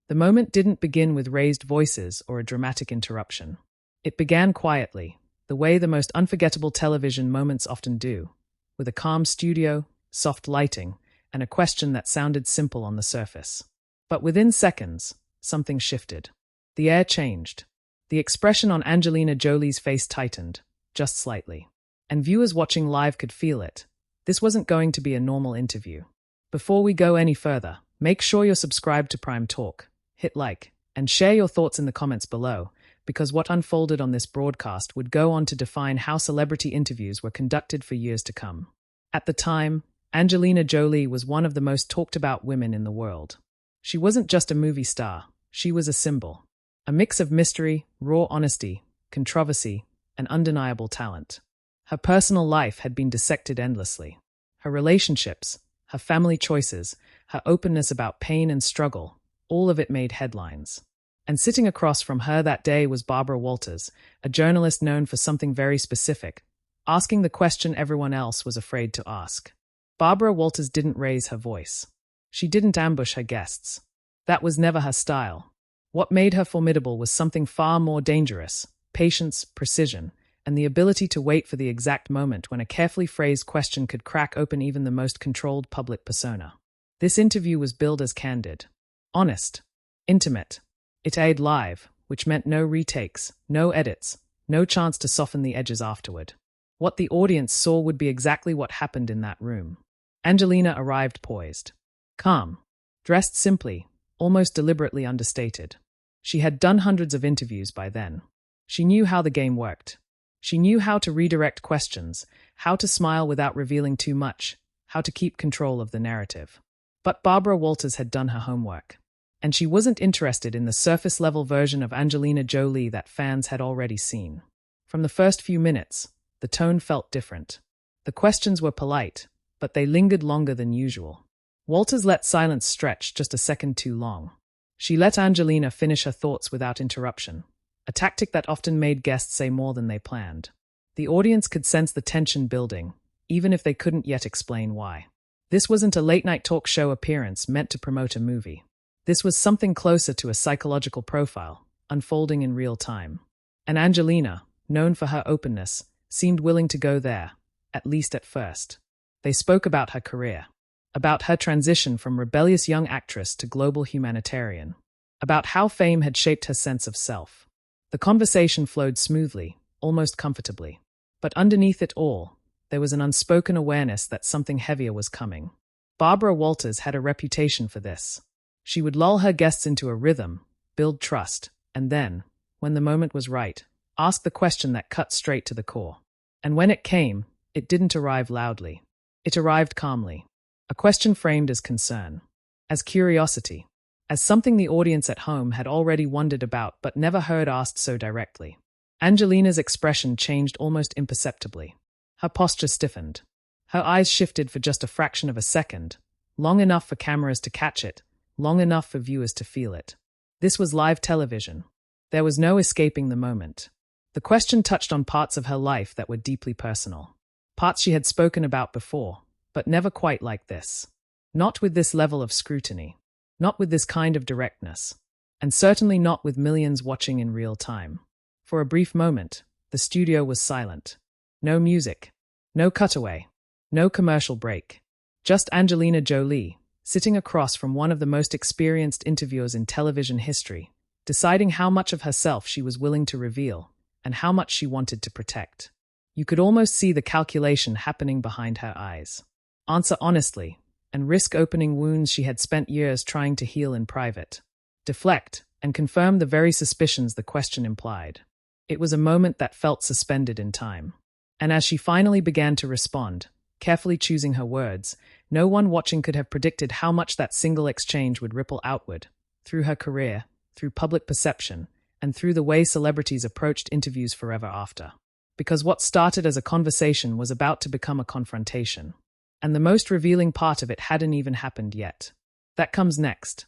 The moment didn't begin with raised voices or a dramatic interruption. It began quietly, the way the most unforgettable television moments often do, with a calm studio, soft lighting, and a question that sounded simple on the surface. But within seconds, something shifted. The air changed. The expression on Angelina Jolie's face tightened, just slightly. And viewers watching live could feel it. This wasn't going to be a normal interview. Before we go any further, make sure you're subscribed to Prime Talk, hit like, and share your thoughts in the comments below, because what unfolded on this broadcast would go on to define how celebrity interviews were conducted for years to come. At the time, Angelina Jolie was one of the most talked about women in the world. She wasn't just a movie star, she was a symbol. A mix of mystery, raw honesty, controversy, and undeniable talent. Her personal life had been dissected endlessly. Her relationships, her family choices, her openness about pain and struggle, all of it made headlines. And sitting across from her that day was Barbara Walters, a journalist known for something very specific, asking the question everyone else was afraid to ask. Barbara Walters didn't raise her voice. She didn't ambush her guests. That was never her style. What made her formidable was something far more dangerous: patience, precision, and the ability to wait for the exact moment when a carefully phrased question could crack open even the most controlled public persona. This interview was billed as candid, honest, intimate. It aired live, which meant no retakes, no edits, no chance to soften the edges afterward. What the audience saw would be exactly what happened in that room. Angelina arrived poised, calm, dressed simply, almost deliberately understated. She had done hundreds of interviews by then. She knew how the game worked. She knew how to redirect questions, how to smile without revealing too much, how to keep control of the narrative. But Barbara Walters had done her homework. And she wasn't interested in the surface-level version of Angelina Jolie that fans had already seen. From the first few minutes, the tone felt different. The questions were polite, but they lingered longer than usual. Walters let silence stretch just a second too long. She let Angelina finish her thoughts without interruption, a tactic that often made guests say more than they planned. The audience could sense the tension building, even if they couldn't yet explain why. This wasn't a late-night talk show appearance meant to promote a movie. This was something closer to a psychological profile, unfolding in real time. And Angelina, known for her openness, seemed willing to go there, at least at first. They spoke about her career, about her transition from rebellious young actress to global humanitarian, about how fame had shaped her sense of self. The conversation flowed smoothly, almost comfortably. But underneath it all, there was an unspoken awareness that something heavier was coming. Barbara Walters had a reputation for this. She would lull her guests into a rhythm, build trust, and then, when the moment was right, ask the question that cut straight to the core. And when it came, it didn't arrive loudly. It arrived calmly. A question framed as concern, as curiosity, as something the audience at home had already wondered about but never heard asked so directly. Angelina's expression changed almost imperceptibly. Her posture stiffened. Her eyes shifted for just a fraction of a second, long enough for cameras to catch it, long enough for viewers to feel it. This was live television. There was no escaping the moment. The question touched on parts of her life that were deeply personal. Parts she had spoken about before, but never quite like this. Not with this level of scrutiny. Not with this kind of directness. And certainly not with millions watching in real time. For a brief moment, the studio was silent. No music. No cutaway. No commercial break. Just Angelina Jolie, sitting across from one of the most experienced interviewers in television history, deciding how much of herself she was willing to reveal and how much she wanted to protect. You could almost see the calculation happening behind her eyes. Answer honestly, and risk opening wounds she had spent years trying to heal in private. Deflect, and confirm the very suspicions the question implied. It was a moment that felt suspended in time. And as she finally began to respond, carefully choosing her words, no one watching could have predicted how much that single exchange would ripple outward, through her career, through public perception, and through the way celebrities approached interviews forever after. Because what started as a conversation was about to become a confrontation. And the most revealing part of it hadn't even happened yet. That comes next.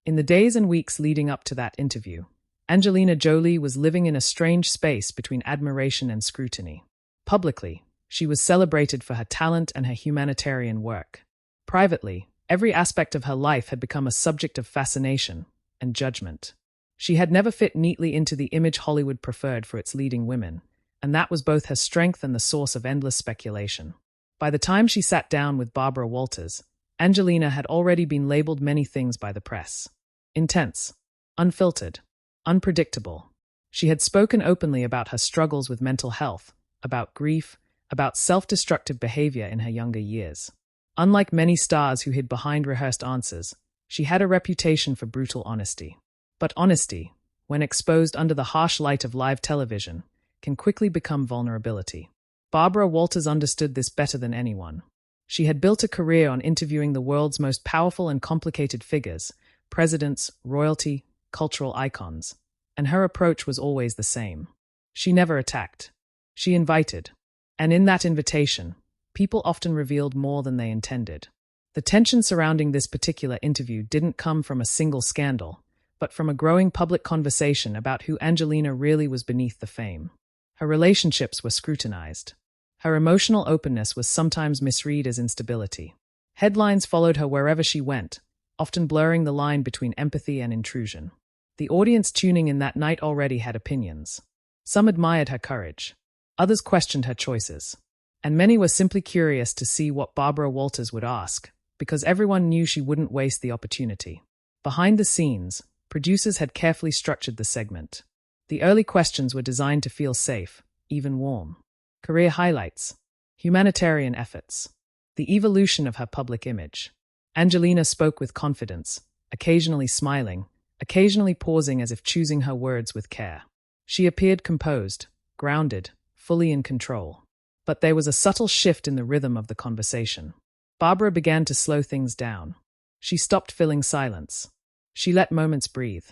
In the days and weeks leading up to that interview, Angelina Jolie was living in a strange space between admiration and scrutiny. Publicly, she was celebrated for her talent and her humanitarian work. Privately, every aspect of her life had become a subject of fascination, and judgment. She had never fit neatly into the image Hollywood preferred for its leading women, and that was both her strength and the source of endless speculation. By the time she sat down with Barbara Walters, Angelina had already been labeled many things by the press. Intense, unfiltered, unpredictable. She had spoken openly about her struggles with mental health, about grief, about self-destructive behavior in her younger years. Unlike many stars who hid behind rehearsed answers, she had a reputation for brutal honesty. But honesty, when exposed under the harsh light of live television, can quickly become vulnerability. Barbara Walters understood this better than anyone. She had built a career on interviewing the world's most powerful and complicated figures, presidents, royalty, cultural icons, and her approach was always the same. She never attacked. She invited. And in that invitation, people often revealed more than they intended. The tension surrounding this particular interview didn't come from a single scandal, but from a growing public conversation about who Angelina really was beneath the fame. Her relationships were scrutinized. Her emotional openness was sometimes misread as instability. Headlines followed her wherever she went, often blurring the line between empathy and intrusion. The audience tuning in that night already had opinions. Some admired her courage. Others questioned her choices. And many were simply curious to see what Barbara Walters would ask, because everyone knew she wouldn't waste the opportunity. Behind the scenes, producers had carefully structured the segment. The early questions were designed to feel safe, even warm. Career highlights, humanitarian efforts, the evolution of her public image. Angelina spoke with confidence, occasionally smiling, occasionally pausing as if choosing her words with care. She appeared composed, grounded, fully in control. But there was a subtle shift in the rhythm of the conversation. Barbara began to slow things down. She stopped filling silence. She let moments breathe.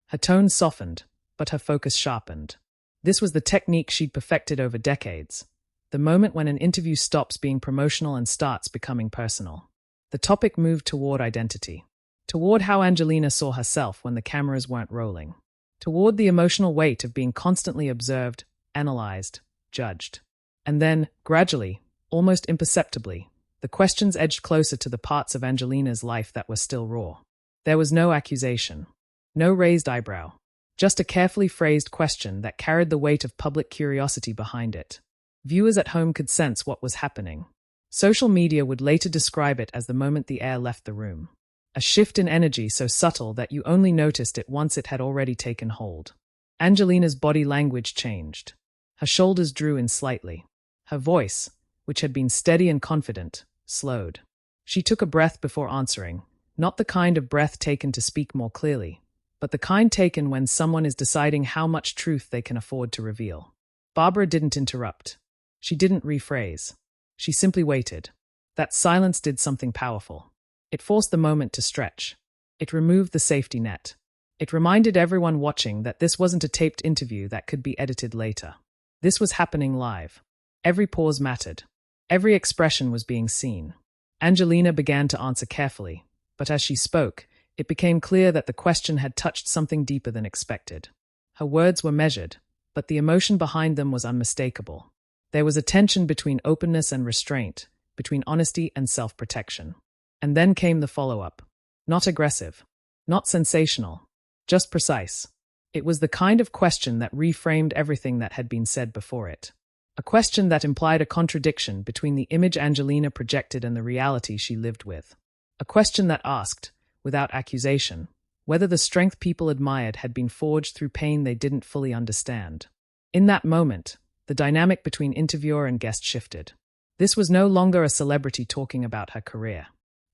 Her tone softened, but her focus sharpened. This was the technique she'd perfected over decades. The moment when an interview stops being promotional and starts becoming personal. The topic moved toward identity. Toward how Angelina saw herself when the cameras weren't rolling. Toward the emotional weight of being constantly observed, analyzed, judged. And then, gradually, almost imperceptibly, the questions edged closer to the parts of Angelina's life that were still raw. There was no accusation. No raised eyebrow. Just a carefully phrased question that carried the weight of public curiosity behind it. Viewers at home could sense what was happening. Social media would later describe it as the moment the air left the room. A shift in energy so subtle that you only noticed it once it had already taken hold. Angelina's body language changed. Her shoulders drew in slightly. Her voice, which had been steady and confident, slowed. She took a breath before answering, not the kind of breath taken to speak more clearly, but the kind taken when someone is deciding how much truth they can afford to reveal. Barbara didn't interrupt. She didn't rephrase. She simply waited. That silence did something powerful. It forced the moment to stretch. It removed the safety net. It reminded everyone watching that this wasn't a taped interview that could be edited later. This was happening live. Every pause mattered. Every expression was being seen. Angelina began to answer carefully, but as she spoke, it became clear that the question had touched something deeper than expected. Her words were measured, but the emotion behind them was unmistakable. There was a tension between openness and restraint, between honesty and self-protection. And then came the follow-up. Not aggressive, not sensational, just precise. It was the kind of question that reframed everything that had been said before it. A question that implied a contradiction between the image Angelina projected and the reality she lived with. A question that asked, without accusation, whether the strength people admired had been forged through pain they didn't fully understand. In that moment, the dynamic between interviewer and guest shifted. This was no longer a celebrity talking about her career.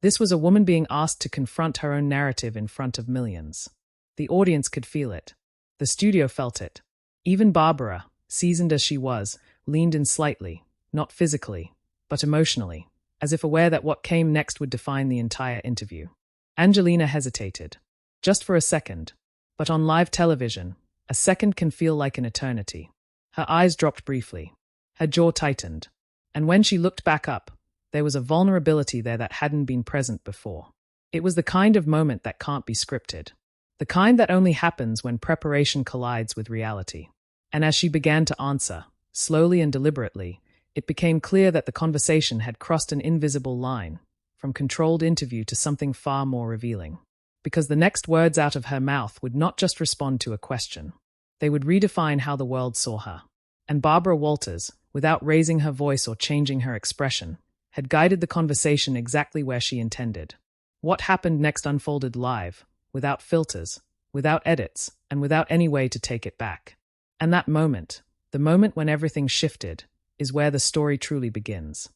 This was a woman being asked to confront her own narrative in front of millions. The audience could feel it. The studio felt it. Even Barbara, seasoned as she was, leaned in slightly, not physically, but emotionally, as if aware that what came next would define the entire interview. Angelina hesitated. Just for a second. But on live television, a second can feel like an eternity. Her eyes dropped briefly. Her jaw tightened. And when she looked back up, there was a vulnerability there that hadn't been present before. It was the kind of moment that can't be scripted. The kind that only happens when preparation collides with reality. And as she began to answer, slowly and deliberately, it became clear that the conversation had crossed an invisible line, from controlled interview to something far more revealing. because the next words out of her mouth would not just respond to a question. They would redefine how the world saw her. And Barbara Walters, without raising her voice or changing her expression, had guided the conversation exactly where she intended. What happened next unfolded live, without filters, without edits, and without any way to take it back. And that moment, the moment when everything shifted, is where the story truly begins.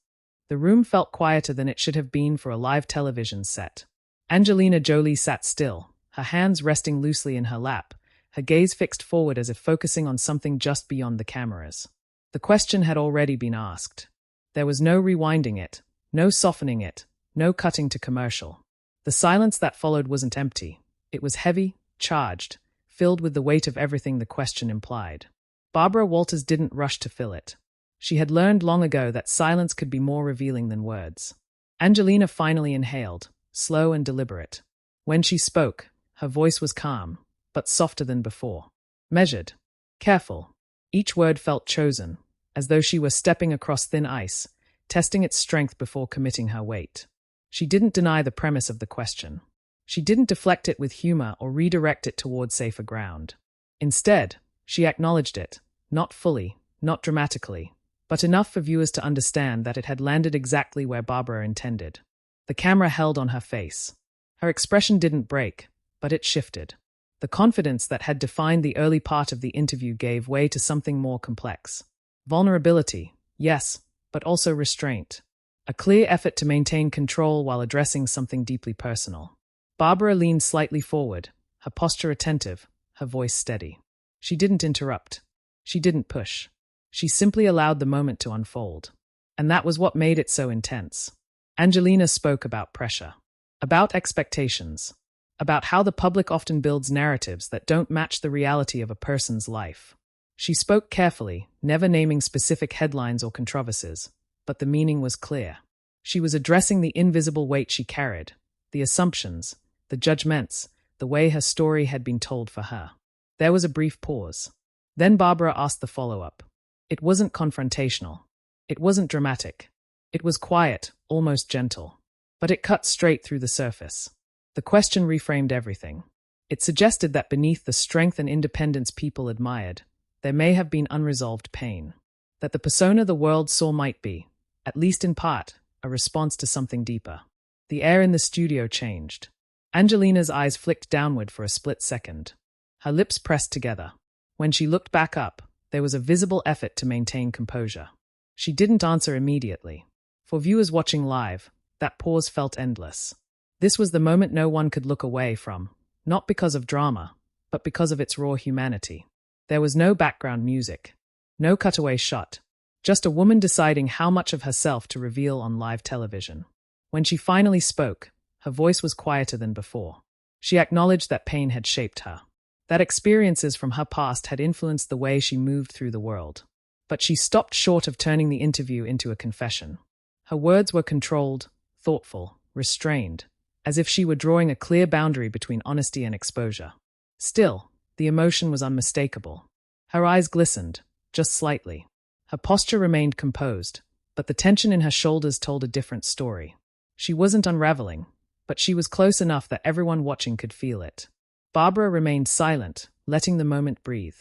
The room felt quieter than it should have been for a live television set. Angelina Jolie sat still, her hands resting loosely in her lap, her gaze fixed forward as if focusing on something just beyond the cameras. The question had already been asked. There was no rewinding it, no softening it, no cutting to commercial. The silence that followed wasn't empty. It was heavy, charged, filled with the weight of everything the question implied. Barbara Walters didn't rush to fill it. She had learned long ago that silence could be more revealing than words. Angelina finally inhaled, slow and deliberate. When she spoke, her voice was calm, but softer than before. Measured, careful. Each word felt chosen, as though she were stepping across thin ice, testing its strength before committing her weight. She didn't deny the premise of the question. She didn't deflect it with humor or redirect it toward safer ground. Instead, she acknowledged it, not fully, not dramatically, but enough for viewers to understand that it had landed exactly where Barbara intended. The camera held on her face. Her expression didn't break, but it shifted. The confidence that had defined the early part of the interview gave way to something more complex. Vulnerability, yes, but also restraint. A clear effort to maintain control while addressing something deeply personal. Barbara leaned slightly forward, her posture attentive, her voice steady. She didn't interrupt. She didn't push. She simply allowed the moment to unfold. And that was what made it so intense. Angelina spoke about pressure, about expectations, about how the public often builds narratives that don't match the reality of a person's life. She spoke carefully, never naming specific headlines or controversies, but the meaning was clear. She was addressing the invisible weight she carried, the assumptions, the judgments, the way her story had been told for her. There was a brief pause. Then Barbara asked the follow-up. It wasn't confrontational. It wasn't dramatic. It was quiet, almost gentle. But it cut straight through the surface. The question reframed everything. It suggested that beneath the strength and independence people admired, there may have been unresolved pain. That the persona the world saw might be, at least in part, a response to something deeper. The air in the studio changed. Angelina's eyes flicked downward for a split second. Her lips pressed together. When she looked back up, there was a visible effort to maintain composure. She didn't answer immediately. For viewers watching live, that pause felt endless. This was the moment no one could look away from, not because of drama, but because of its raw humanity. There was no background music, no cutaway shot, just a woman deciding how much of herself to reveal on live television. When she finally spoke, her voice was quieter than before. She acknowledged that pain had shaped her, that experiences from her past had influenced the way she moved through the world. But she stopped short of turning the interview into a confession. Her words were controlled, thoughtful, restrained, as if she were drawing a clear boundary between honesty and exposure. Still, the emotion was unmistakable. Her eyes glistened, just slightly. Her posture remained composed, but the tension in her shoulders told a different story. She wasn't unraveling, but she was close enough that everyone watching could feel it. Barbara remained silent, letting the moment breathe.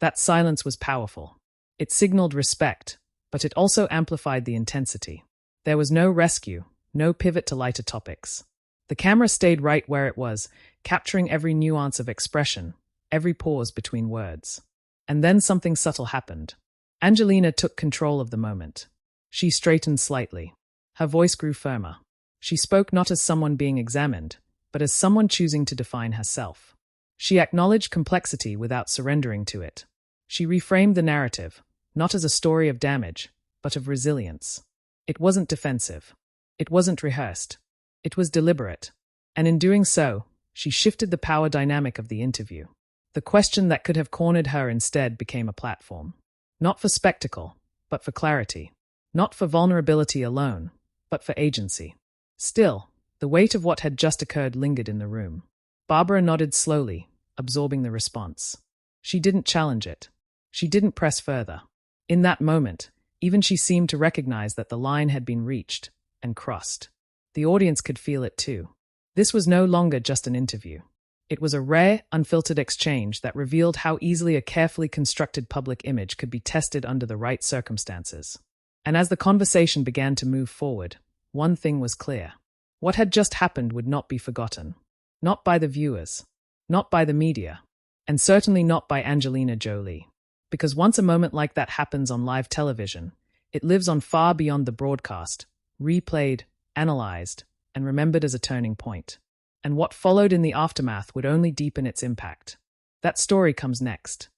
That silence was powerful. It signaled respect, but it also amplified the intensity. There was no rescue, no pivot to lighter topics. The camera stayed right where it was, capturing every nuance of expression, every pause between words. And then something subtle happened. Angelina took control of the moment. She straightened slightly. Her voice grew firmer. She spoke not as someone being examined, but as someone choosing to define herself. She acknowledged complexity without surrendering to it. She reframed the narrative, not as a story of damage, but of resilience. It wasn't defensive. It wasn't rehearsed. It was deliberate. And in doing so, she shifted the power dynamic of the interview. The question that could have cornered her instead became a platform. Not for spectacle, but for clarity. Not for vulnerability alone, but for agency. Still, the weight of what had just occurred lingered in the room. Barbara nodded slowly, absorbing the response. She didn't challenge it. She didn't press further. In that moment, even she seemed to recognize that the line had been reached and crossed. The audience could feel it too. This was no longer just an interview. It was a rare, unfiltered exchange that revealed how easily a carefully constructed public image could be tested under the right circumstances. And as the conversation began to move forward, one thing was clear. What had just happened would not be forgotten. Not by the viewers, not by the media, and certainly not by Angelina Jolie. Because once a moment like that happens on live television, it lives on far beyond the broadcast, replayed, analyzed, and remembered as a turning point. And what followed in the aftermath would only deepen its impact. That story comes next.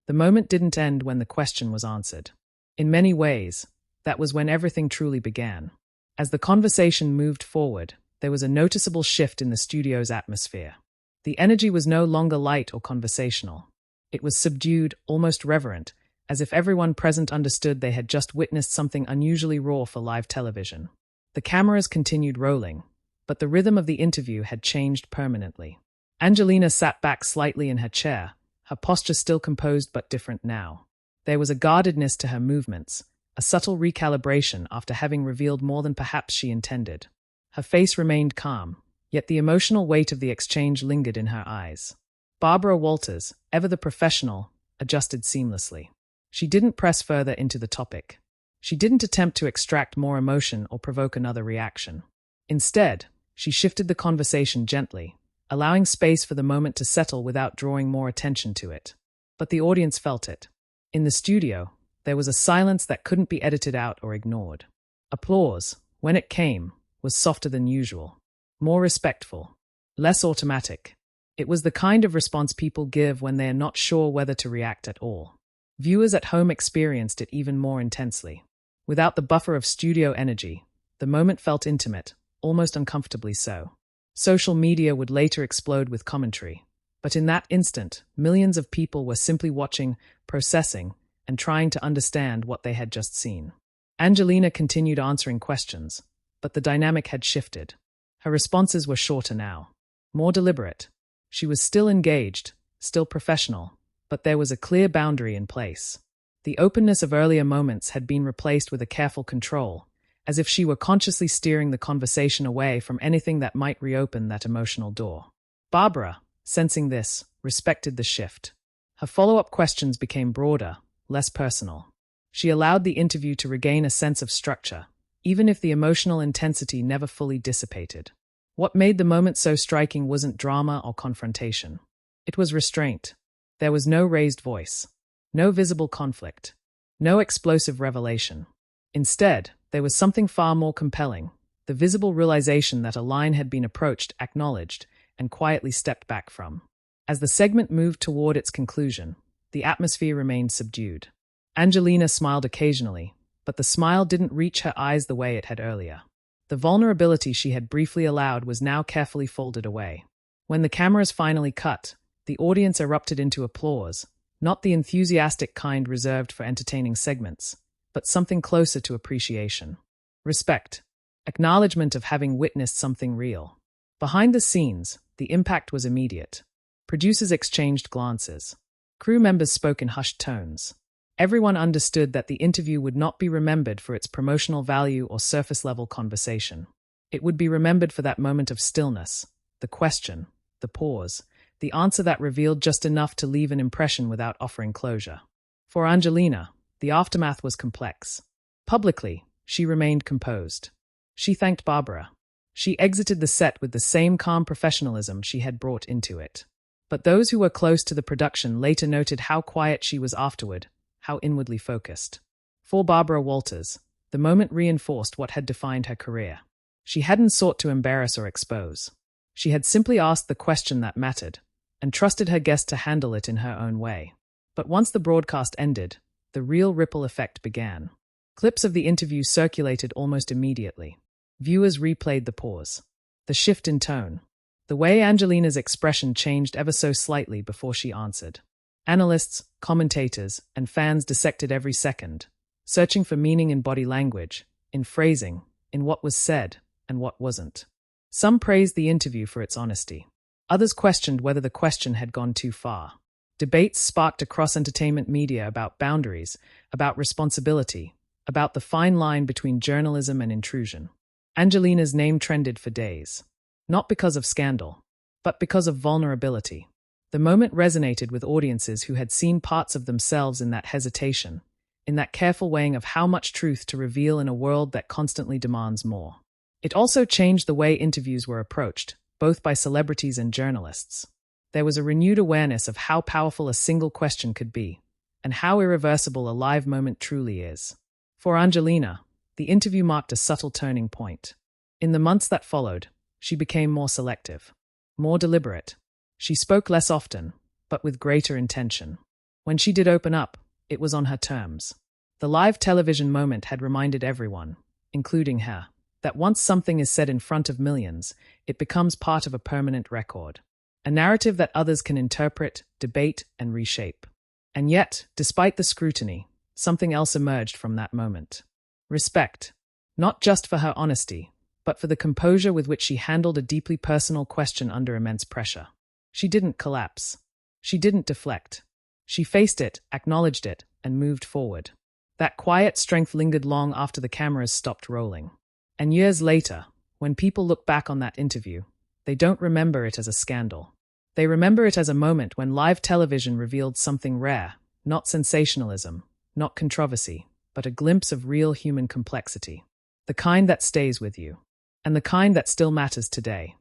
The moment didn't end when the question was answered. In many ways, that was when everything truly began. As the conversation moved forward, there was a noticeable shift in the studio's atmosphere. The energy was no longer light or conversational. It was subdued, almost reverent, as if everyone present understood they had just witnessed something unusually raw for live television. The cameras continued rolling, but the rhythm of the interview had changed permanently. Angelina sat back slightly in her chair, her posture still composed but different now. There was a guardedness to her movements, a subtle recalibration after having revealed more than perhaps she intended. Her face remained calm, yet the emotional weight of the exchange lingered in her eyes. Barbara Walters, ever the professional, adjusted seamlessly. She didn't press further into the topic. She didn't attempt to extract more emotion or provoke another reaction. Instead, she shifted the conversation gently, allowing space for the moment to settle without drawing more attention to it. But the audience felt it. In the studio, there was a silence that couldn't be edited out or ignored. Applause, when it came, was softer than usual, more respectful, less automatic. It was the kind of response people give when they are not sure whether to react at all. Viewers at home experienced it even more intensely. Without the buffer of studio energy, the moment felt intimate, almost uncomfortably so. Social media would later explode with commentary, but in that instant, millions of people were simply watching, processing, and trying to understand what they had just seen. Angelina continued answering questions, but the dynamic had shifted. Her responses were shorter now, more deliberate. She was still engaged, still professional, but there was a clear boundary in place. The openness of earlier moments had been replaced with a careful control, as if she were consciously steering the conversation away from anything that might reopen that emotional door. Barbara, sensing this, respected the shift. Her follow-up questions became broader, less personal. She allowed the interview to regain a sense of structure, even if the emotional intensity never fully dissipated. What made the moment so striking wasn't drama or confrontation. It was restraint. There was no raised voice, no visible conflict, no explosive revelation. Instead, there was something far more compelling, the visible realization that a line had been approached, acknowledged, and quietly stepped back from. As the segment moved toward its conclusion, the atmosphere remained subdued. Angelina smiled occasionally, but the smile didn't reach her eyes the way it had earlier. The vulnerability she had briefly allowed was now carefully folded away. When the cameras finally cut, the audience erupted into applause, not the enthusiastic kind reserved for entertaining segments, but something closer to appreciation. Respect. Acknowledgement of having witnessed something real. Behind the scenes, the impact was immediate. Producers exchanged glances. Crew members spoke in hushed tones. Everyone understood that the interview would not be remembered for its promotional value or surface-level conversation. It would be remembered for that moment of stillness, the question, the pause, the answer that revealed just enough to leave an impression without offering closure. For Angelina, the aftermath was complex. Publicly, she remained composed. She thanked Barbara. She exited the set with the same calm professionalism she had brought into it. But those who were close to the production later noted how quiet she was afterward, how inwardly focused. For Barbara Walters, the moment reinforced what had defined her career. She hadn't sought to embarrass or expose. She had simply asked the question that mattered, and trusted her guest to handle it in her own way. But once the broadcast ended, the real ripple effect began. Clips of the interview circulated almost immediately. Viewers replayed the pause, the shift in tone, the way Angelina's expression changed ever so slightly before she answered. Analysts, commentators, and fans dissected every second, searching for meaning in body language, in phrasing, in what was said and what wasn't. Some praised the interview for its honesty. Others questioned whether the question had gone too far. Debates sparked across entertainment media about boundaries, about responsibility, about the fine line between journalism and intrusion. Angelina's name trended for days. not because of scandal, but because of vulnerability. The moment resonated with audiences who had seen parts of themselves in that hesitation, in that careful weighing of how much truth to reveal in a world that constantly demands more. It also changed the way interviews were approached, both by celebrities and journalists. There was a renewed awareness of how powerful a single question could be, and how irreversible a live moment truly is. For Angelina, the interview marked a subtle turning point. In the months that followed, she became more selective, more deliberate. She spoke less often, but with greater intention. When she did open up, it was on her terms. The live television moment had reminded everyone, including her, that once something is said in front of millions, it becomes part of a permanent record. A narrative that others can interpret, debate, and reshape. And yet, despite the scrutiny, something else emerged from that moment. Respect. Not just for her honesty, but for the composure with which she handled a deeply personal question under immense pressure. She didn't collapse. She didn't deflect. She faced it, acknowledged it, and moved forward. That quiet strength lingered long after the cameras stopped rolling. And years later, when people look back on that interview, they don't remember it as a scandal. They remember it as a moment when live television revealed something rare, not sensationalism, not controversy, but a glimpse of real human complexity. The kind that stays with you, and the kind that still matters today.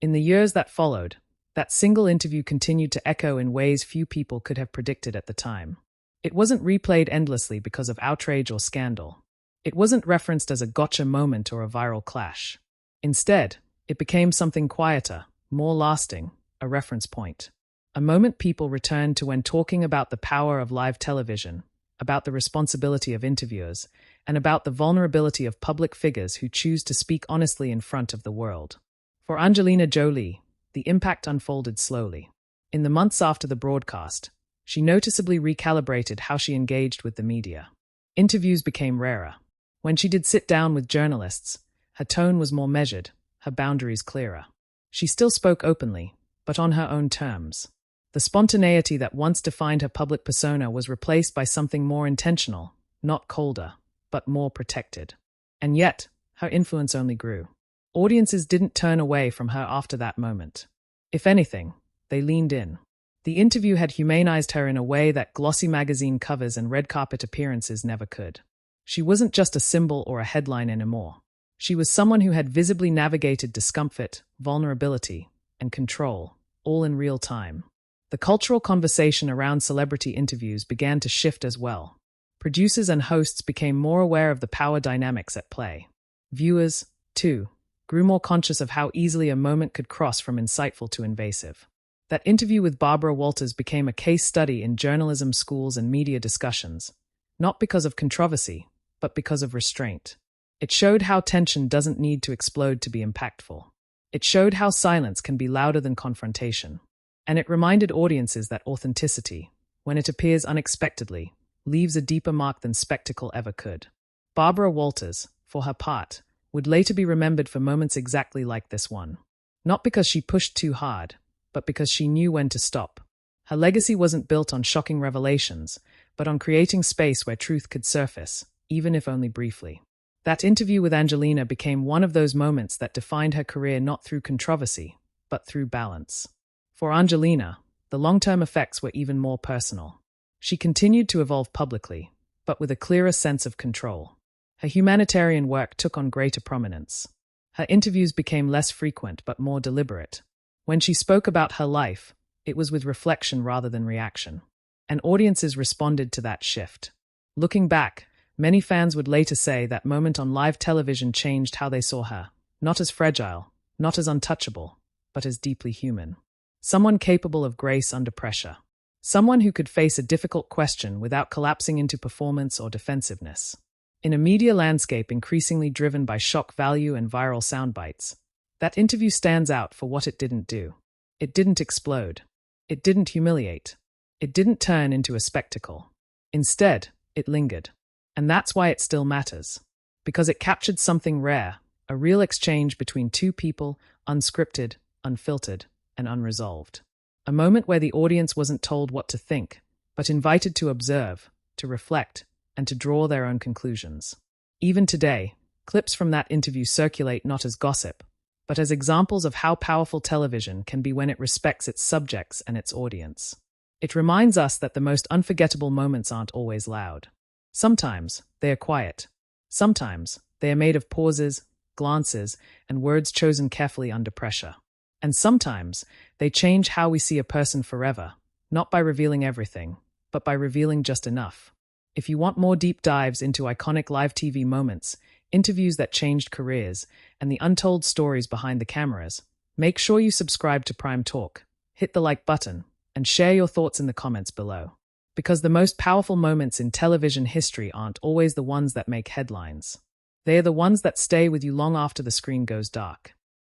In the years that followed, that single interview continued to echo in ways few people could have predicted at the time. It wasn't replayed endlessly because of outrage or scandal. It wasn't referenced as a gotcha moment or a viral clash. Instead, it became something quieter, more lasting, a reference point. A moment people returned to when talking about the power of live television, about the responsibility of interviewers, and about the vulnerability of public figures who choose to speak honestly in front of the world. For Angelina Jolie, the impact unfolded slowly. In the months after the broadcast, she noticeably recalibrated how she engaged with the media. Interviews became rarer. When she did sit down with journalists, her tone was more measured, her boundaries clearer. She still spoke openly, but on her own terms. The spontaneity that once defined her public persona was replaced by something more intentional, not colder, but more protected. And yet, her influence only grew. Audiences didn't turn away from her after that moment. If anything, they leaned in. The interview had humanized her in a way that glossy magazine covers and red carpet appearances never could. She wasn't just a symbol or a headline anymore. She was someone who had visibly navigated discomfort, vulnerability, and control, all in real time. The cultural conversation around celebrity interviews began to shift as well. Producers and hosts became more aware of the power dynamics at play. Viewers, too, grew more conscious of how easily a moment could cross from insightful to invasive. That interview with Barbara Walters became a case study in journalism schools and media discussions, not because of controversy, but because of restraint. It showed how tension doesn't need to explode to be impactful. It showed how silence can be louder than confrontation. And it reminded audiences that authenticity, when it appears unexpectedly, leaves a deeper mark than spectacle ever could. Barbara Walters, for her part, would later be remembered for moments exactly like this one. Not because she pushed too hard, but because she knew when to stop. Her legacy wasn't built on shocking revelations, but on creating space where truth could surface, even if only briefly. That interview with Angelina became one of those moments that defined her career not through controversy, but through balance. For Angelina, the long-term effects were even more personal. She continued to evolve publicly, but with a clearer sense of control. Her humanitarian work took on greater prominence. Her interviews became less frequent but more deliberate. When she spoke about her life, it was with reflection rather than reaction. And audiences responded to that shift. Looking back, many fans would later say that moment on live television changed how they saw her, not as fragile, not as untouchable, but as deeply human. Someone capable of grace under pressure. Someone who could face a difficult question without collapsing into performance or defensiveness. In a media landscape increasingly driven by shock value and viral soundbites, that interview stands out for what it didn't do. It didn't explode. It didn't humiliate. It didn't turn into a spectacle. Instead, it lingered. And that's why it still matters. Because it captured something rare, a real exchange between two people, unscripted, unfiltered, and unresolved. A moment where the audience wasn't told what to think, but invited to observe, to reflect, and to draw their own conclusions. Even today, clips from that interview circulate not as gossip, but as examples of how powerful television can be when it respects its subjects and its audience. It reminds us that the most unforgettable moments aren't always loud. Sometimes they are quiet. Sometimes they are made of pauses, glances, and words chosen carefully under pressure. And sometimes they change how we see a person forever, not by revealing everything, but by revealing just enough. If you want more deep dives into iconic live TV moments, interviews that changed careers, and the untold stories behind the cameras, make sure you subscribe to Prime Talk, hit the like button, and share your thoughts in the comments below. Because the most powerful moments in television history aren't always the ones that make headlines. They are the ones that stay with you long after the screen goes dark.